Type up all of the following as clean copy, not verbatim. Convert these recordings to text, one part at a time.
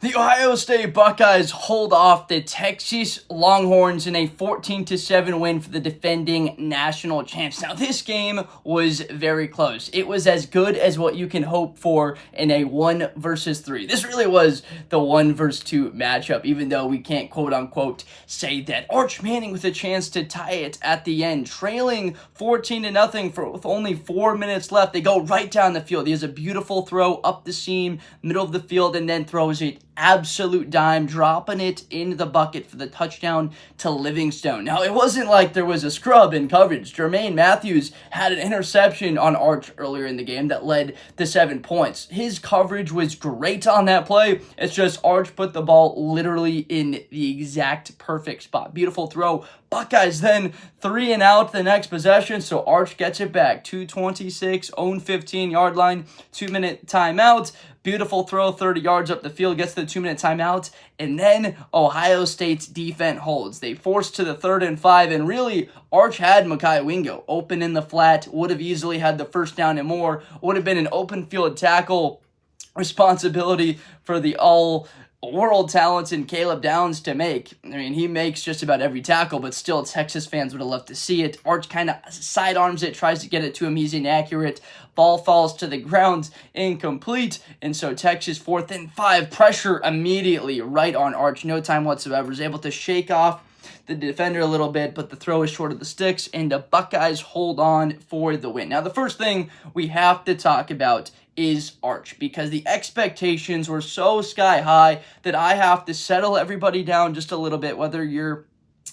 The Ohio State Buckeyes hold off the Texas Longhorns in a 14-7 win for the defending national champs. Now, this game was very close. It was as good as what you can hope for in a 1 versus 3. This really was the 1 versus 2 matchup, even though we can't quote-unquote say that. Arch Manning with a chance to tie it at the end, trailing 14-0 with only 4 minutes left. They go right down the field. He has a beautiful throw up the seam, middle of the field, and then throws it absolute dime, dropping it in the bucket for the touchdown to Livingstone. Now, it wasn't like there was a scrub in coverage. Jermaine Matthews had an interception on Arch earlier in the game that led to 7 points. His coverage was great on that play. It's just Arch put the ball literally in the exact perfect spot. Beautiful throw. Buckeyes then 3 and out the next possession, so Arch gets it back. 2:26, own 15-yard line, 2-minute timeout. Beautiful throw, 30 yards up the field, gets the 2-minute timeout, and then Ohio State's defense holds. They force to the 3rd and 5, and really, Arch had Mekhi Wingo open in the flat, would have easily had the first down and more, would have been an open field tackle responsibility for the all-world talented Caleb Downs to make. I mean, he makes just about every tackle, but still, Texas fans would have loved to see it. Arch kind of sidearms it, tries to get it to him. He's inaccurate. Ball falls to the ground, incomplete, and so Texas 4th and 5, pressure immediately right on Arch, no time whatsoever, is able to shake off the defender a little bit, but the throw is short of the sticks, and the Buckeyes hold on for the win. Now, the first thing we have to talk about is Arch, because the expectations were so sky high that I have to settle everybody down just a little bit, whether you're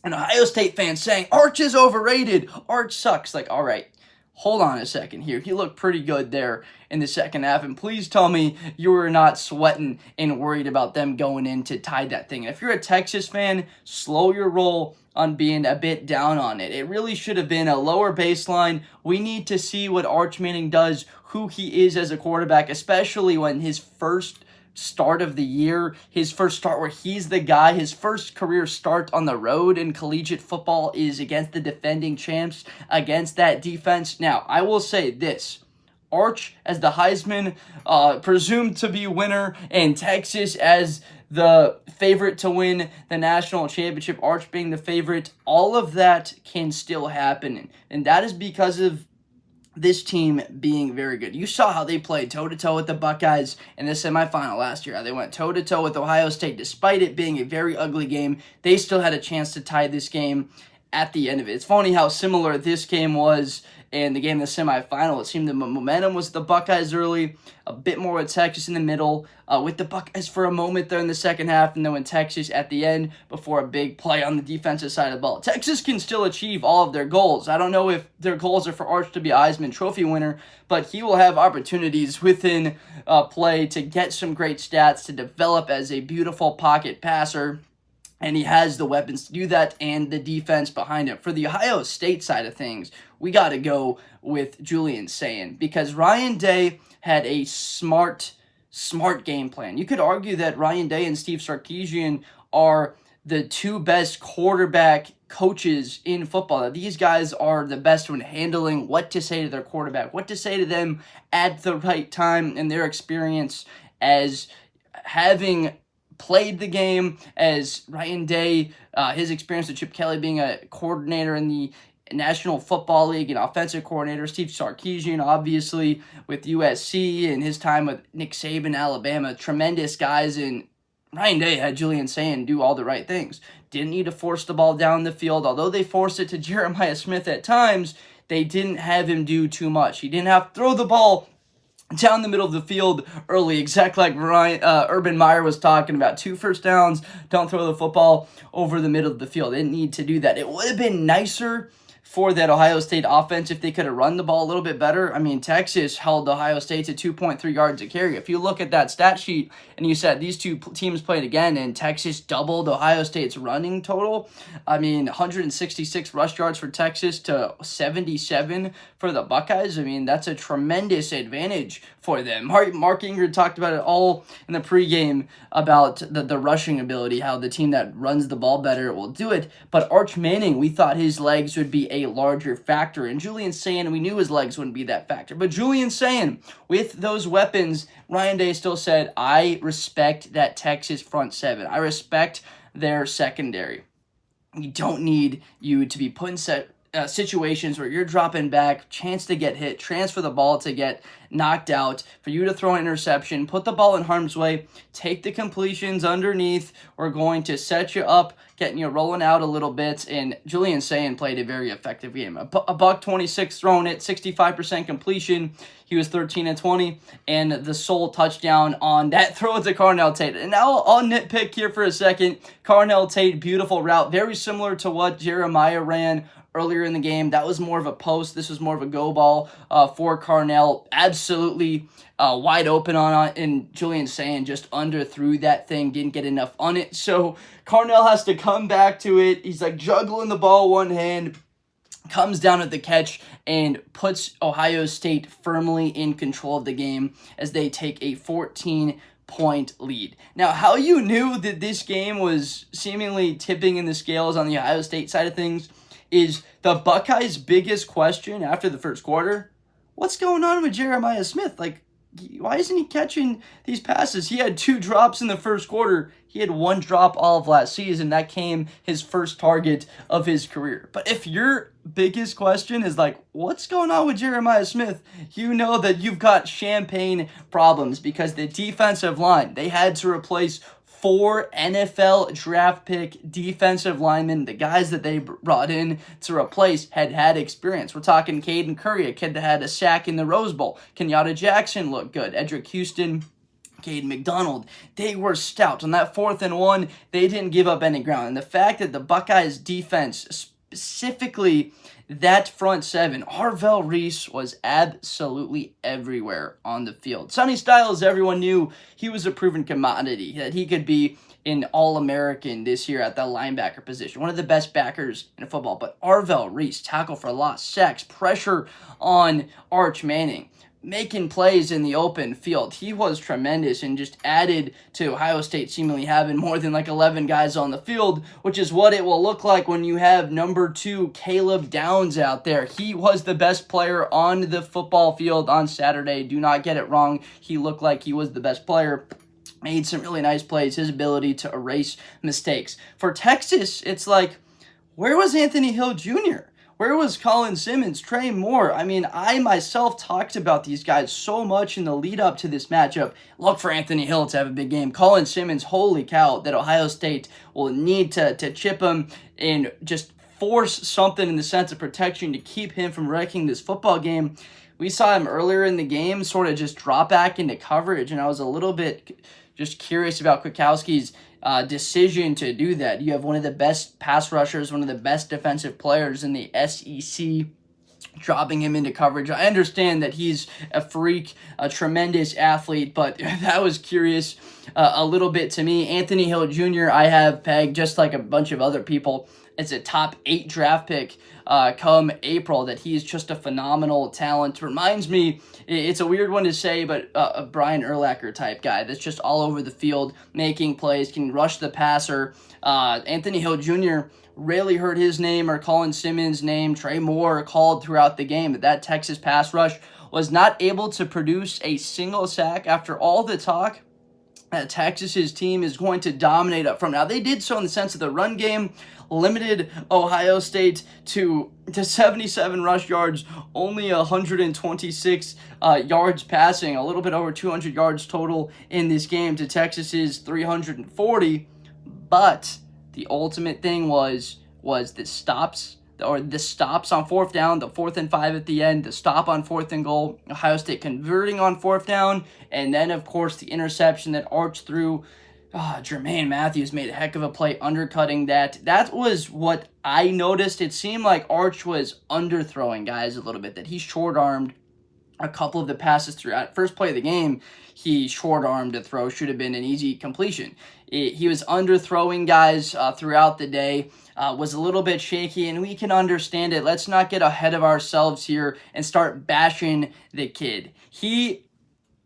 an Ohio State fan saying, Arch is overrated, Arch sucks. Like, all right, hold on a second here. He looked pretty good there in the second half, and please tell me you were not sweating and worried about them going in to tie that thing. If you're a Texas fan, slow your roll on being a bit down on it. It really should have been a lower baseline. We need to see what Arch Manning does, who he is as a quarterback, especially when his first start of the year, his first start where he's the guy, his first career start on the road in collegiate football is against the defending champs, against that defense. Now, I will say this. Arch as the Heisman presumed to be winner, and Texas as the favorite to win the national championship, Arch being the favorite, all of that can still happen. And that is because of this team being very good. You saw how they played toe-to-toe with the Buckeyes in the semifinal last year. They went toe-to-toe with Ohio State. Despite it being a very ugly game, they still had a chance to tie this game at the end of it. It's funny how similar this game was in the game in the semifinal. It seemed the momentum was the Buckeyes early, a bit more with Texas in the middle, with the Buckeyes for a moment there in the second half, and then with Texas at the end before a big play on the defensive side of the ball. Texas can still achieve all of their goals. I don't know if their goals are for Arch to be a Heisman Trophy winner, but he will have opportunities within play to get some great stats, to develop as a beautiful pocket passer. And he has the weapons to do that and the defense behind him. For the Ohio State side of things, we got to go with Julian Sayin, because Ryan Day had a smart game plan. You could argue that Ryan Day and Steve Sarkisian are the two best quarterback coaches in football. Now, these guys are the best when handling what to say to their quarterback, what to say to them at the right time, and their experience as having played the game, as Ryan Day, his experience with Chip Kelly being a coordinator in the National Football League, an offensive coordinator, Steve Sarkisian, obviously, with USC, and his time with Nick Saban, Alabama, tremendous guys, and Ryan Day had Julian Sayin do all the right things. Didn't need to force the ball down the field. Although they forced it to Jeremiah Smith at times, they didn't have him do too much. He didn't have to throw the ball down the middle of the field early, exactly like Urban Meyer was talking about. 2 first downs, don't throw the football over the middle of the field. They didn't need to do that. It would have been nicer for that Ohio State offense if they could have run the ball a little bit better. I mean, Texas held Ohio State to 2.3 yards a carry. If you look at that stat sheet and you said these two teams played again and Texas doubled Ohio State's running total, I mean, 166 rush yards for Texas to 77 for the Buckeyes. I mean, that's a tremendous advantage for them. Mark Ingram talked about it all in the pregame about the rushing ability, how the team that runs the ball better will do it. But Arch Manning, we thought his legs would be a larger factor. And Julian Sayin, we knew his legs wouldn't be that factor. But Julian Sayin, with those weapons, Ryan Day still said, I respect that Texas front seven. I respect their secondary. We don't need you to be put in situations where you're dropping back, chance to get hit, transfer the ball to get knocked out, for you to throw an interception, put the ball in harm's way, take the completions underneath. We're going to set you up, getting you rolling out a little bit. And Julian Sayin played a very effective game. A buck 26 thrown it, 65% completion. He was 13-20, and the sole touchdown on that throw to Carnell Tate. And now I'll nitpick here for a second. Carnell Tate, beautiful route, very similar to what Jeremiah ran earlier in the game. That was more of a post. This was more of a go ball for Carnell. Absolutely wide open on it, and Julian Sayin just underthrew that thing, didn't get enough on it. So Carnell has to come back to it. He's like juggling the ball one hand, comes down at the catch, and puts Ohio State firmly in control of the game as they take a 14-point lead. Now, how you knew that this game was seemingly tipping in the scales on the Ohio State side of things is the Buckeyes' biggest question after the first quarter. What's going on with Jeremiah Smith? Like, why isn't he catching these passes? He had 2 drops in the first quarter. He had 1 drop all of last season. That came his first target of his career. But if your biggest question is like, what's going on with Jeremiah Smith? You know that you've got champagne problems, because the defensive line, they had to replace 4 NFL draft pick defensive linemen. The guys that they brought in to replace had experience. We're talking Caden Curry, a kid that had a sack in the Rose Bowl. Kenyatta Jackson looked good. Edric Houston, Cade McDonald, they were stout. On that 4th and 1, they didn't give up any ground. And the fact that the Buckeyes defense, specifically that front seven, Arvell Reese, was absolutely everywhere on the field. Sonny Styles, everyone knew he was a proven commodity, that he could be an All-American this year at that linebacker position. One of the best backers in football. But Arvell Reese, tackle for loss, sacks, pressure on Arch Manning, making plays in the open field. He was tremendous and just added to Ohio State seemingly having more than like 11 guys on the field, which is what it will look like when you have number 2 Caleb Downs out there. He was the best player on the football field on Saturday. Do not get it wrong. He looked like he was the best player. Made some really nice plays. His ability to erase mistakes. For Texas, it's like, where was Anthony Hill Jr.? Where was Colin, Simmons, Trey Moore? I mean, I myself talked about these guys so much in the lead up to this matchup. Look for Anthony Hill to have a big game. Colin Simmons, holy cow, that Ohio State will need to chip him and just force something in the sense of protection to keep him from wrecking this football game. We saw him earlier in the game sort of just drop back into coverage, and I was a little bit just curious about Kwiatkowski's decision to do that. You have one of the best pass rushers, one of the best defensive players in the SEC, dropping him into coverage. I understand that he's a freak, a tremendous athlete, but that was curious a little bit to me. Anthony Hill Jr., I have pegged, just like a bunch of other people, as a top 8 draft pick come April, that he's just a phenomenal talent. Reminds me, it's a weird one to say, but a Brian Urlacher type guy that's just all over the field, making plays, can rush the passer. Anthony Hill Jr., rarely heard his name or Colin Simmons' name. Trey Moore called throughout the game, but that Texas pass rush was not able to produce a single sack after all the talk that Texas's team is going to dominate up front. Now, they did so in the sense of the run game, limited Ohio State to 77 rush yards, only 126 yards passing, a little bit over 200 yards total in this game to Texas's 340. But the ultimate thing was the stops on 4th down, the 4th and 5 at the end, the stop on 4th and goal, Ohio State converting on 4th down, and then, of course, the interception that Arch threw. Jermaine Matthews made a heck of a play undercutting that. That was what I noticed. It seemed like Arch was underthrowing guys a little bit, that he short-armed a couple of the passes throughout. First play of the game, he short-armed a throw, should have been an easy completion. He was underthrowing guys throughout the day, was a little bit shaky, and we can understand it. Let's not get ahead of ourselves here and start bashing the kid. He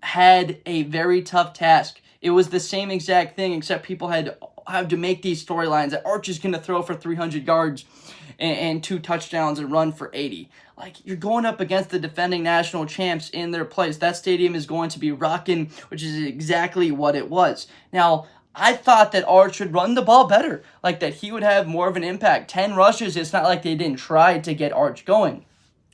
had a very tough task. It was the same exact thing, except people had to make these storylines that Arch is going to throw for 300 yards. and 2 touchdowns and run for 80. Like, you're going up against the defending national champs in their place. That stadium is going to be rocking, which is exactly what it was. Now, I thought that Arch would run the ball better, like that he would have more of an impact. 10 rushes, it's not like they didn't try to get Arch going.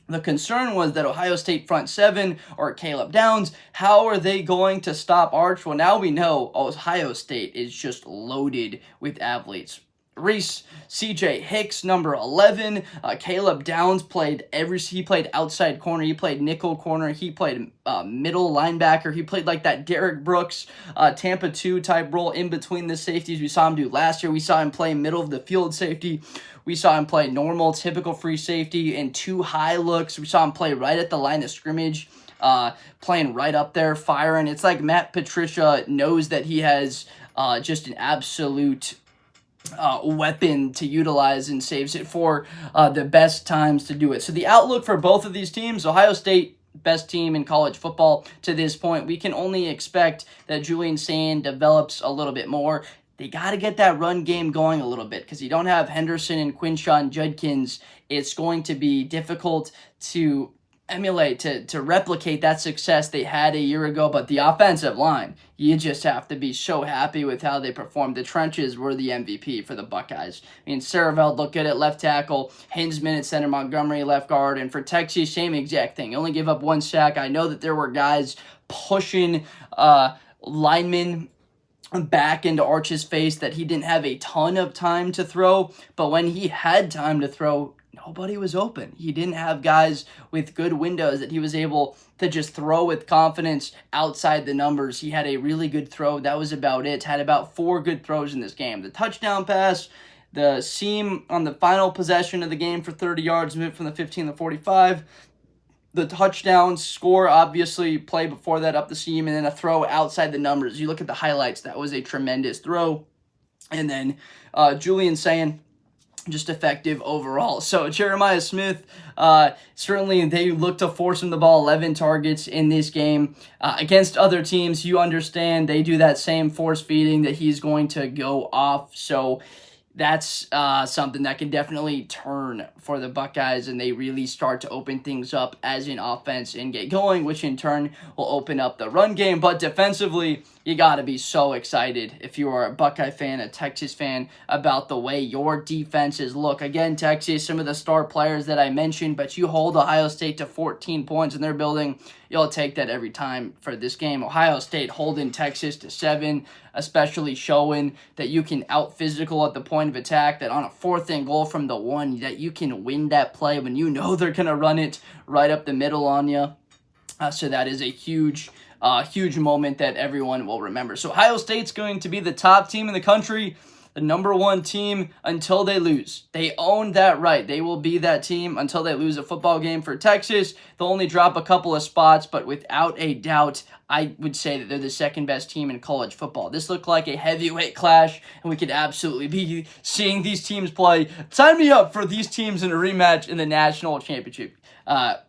The concern was that Ohio State front 7 or Caleb Downs, how are they going to stop Arch? Well, now we know Ohio State is just loaded with athletes. Reese, CJ Hicks, number 11. Caleb Downs he played outside corner, he played nickel corner, he played middle linebacker, he played like that Derek Brooks, Tampa 2 type role in between the safeties. We saw him do last year. We saw him play middle of the field safety. We saw him play normal, typical free safety and 2 high looks. We saw him play right at the line of scrimmage, playing right up there, firing. It's like Matt Patricia knows that he has just an absolute weapon to utilize and saves it for the best times to do it. So the outlook for both of these teams, Ohio State, best team in college football to this point. We can only expect that Julian Sayin develops a little bit more. They got to get that run game going a little bit because you don't have Henderson and Quinshon Judkins. It's going to be difficult to emulate, to replicate that success they had a year ago. But the offensive line, you just have to be so happy with how they performed. The trenches were the MVP for the Buckeyes. I mean, Sarveld looked good at left tackle, Hinsman at center, Montgomery left guard, and for Texas, same exact thing. Only give up 1 sack. I know that there were guys pushing linemen back into Arch's face that he didn't have a ton of time to throw, but when he had time to throw, nobody was open. He didn't have guys with good windows that he was able to just throw with confidence outside the numbers. He had a really good throw. That was about it. Had about 4 good throws in this game. The touchdown pass, the seam on the final possession of the game for 30 yards, moved from the 15 to 45. The touchdown score, obviously, play before that up the seam, and then a throw outside the numbers. You look at the highlights, that was a tremendous throw. And then Julian Sayin, just effective overall. So Jeremiah Smith, certainly they look to force him the ball, 11 targets in this game. Against other teams, you understand they do that same force feeding that he's going to go off. So that's something that can definitely turn for the Buckeyes, and they really start to open things up as an offense and get going, which in turn will open up the run game. But defensively, you got to be so excited if you are a Buckeye fan, a Texas fan, about the way your defenses look. Again, Texas, some of the star players that I mentioned, but you hold Ohio State to 14 points in their building, you'll take that every time for this game. Ohio State holding Texas to 7, especially showing that you can out-physical at the point of attack, that on a 4th and goal from the 1, that you can win that play when you know they're going to run it right up the middle on you. So that is a huge moment that everyone will remember. So Ohio State's going to be the top team in the country, the number 1 team until they lose. They own that right. They will be that team until they lose a football game. For Texas, they'll only drop a couple of spots, but without a doubt, I would say that they're the 2nd best team in college football. This looked like a heavyweight clash, and we could absolutely be seeing these teams play. Sign me up for these teams in a rematch in the national championship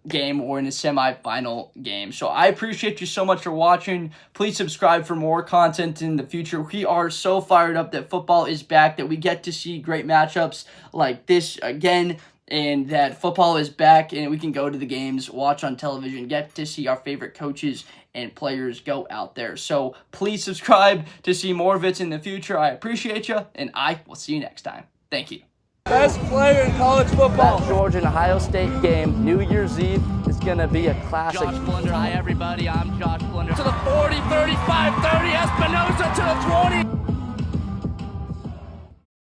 game or in a semifinal game. So I appreciate you so much for watching. Please subscribe for more content in the future. We are so fired up that football is back, that we get to see great matchups like this again, and that football is back and we can go to the games, watch on television, get to see our favorite coaches and players go out there. So please subscribe to see more of it in the future. I appreciate you, and I will see you next time. Thank you. Best player in college football. That Georgia and Ohio State game, New Year's Eve, is going to be a classic. Josh Blunder, hi everybody, I'm Josh Blunder. To the 40, 35, 30, Espinosa to the 20.